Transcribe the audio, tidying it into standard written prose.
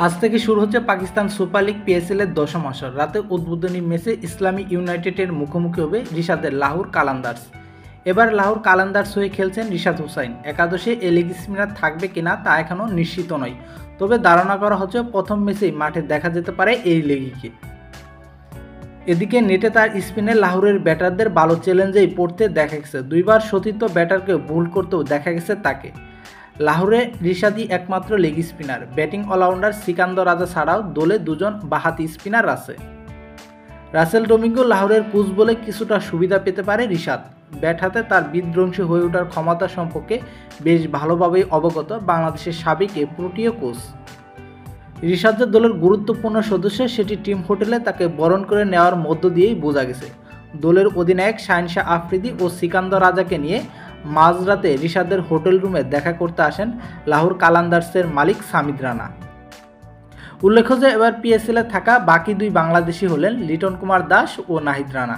আজ থেকে শুরু হচ্ছে পাকিস্তান সুপার লিগ পিএসএল এর দশম আসর। রাতে উদ্বোধনী ম্যাচে ইসলামী ইউনাইটেডের মুখোমুখি হবে রিশাদের লাহোর কালান্দার্স। এবার লাহোর কালান্দার্স হয়ে খেলছেন রিশাদ হোসাইন। একাদশে এ লেগ স্পিনার থাকবে কিনা তা এখনও নিশ্চিত নয়, তবে ধারণা করা হচ্ছে প্রথম ম্যাচেই মাঠে দেখা যেতে পারে এই লেগিকে। এদিকে নেটে তার স্পিনে লাহোরের ব্যাটারদের ভালো চ্যালেঞ্জেই পড়তে দেখা গেছে। দুইবার সতীর্থ ব্যাটারকে ভুল করতেও দেখা গেছে তাকে। লাহোরে রিশাদই একমাত্র leg spinner. Batting all rounder Sikandar Raza ছাড়াও দলে দুজন বাঁহাতি স্পিনার আছে। রাসেল ডোমিঙ্গো লাহোরের কোচ বলে কিছুটা সুবিধা পেতে পারে রিশাদ। ব্যাট হাতে তার বিধ্বংসী হয়ে ওঠার ক্ষমতা সম্পর্কে বেশ ভালোভাবেই অবগত বাংলাদেশের সাবেক প্রোটিও কোচ। রিশাদ যে দলের গুরুত্বপূর্ণ সদস্য সেটি টিম হোটেলে তাকে বরণ করে নেওয়ার মধ্য দিয়েই বোঝা গেছে। দলের অধিনায়ক শাহিন শাহ আফ্রিদি ও সিকান্দর রাজাকে নিয়ে মাঝরাতে রিশাদের হোটেল রুমে দেখা করতে আসেন লাহোর কালান্দার্সের মালিক সামিদ রানা। উল্লেখ্য যে এবার পিএসএলে থাকা বাকি দুই বাংলাদেশি হলেন লিটন কুমার দাস ও নাহিদ রানা।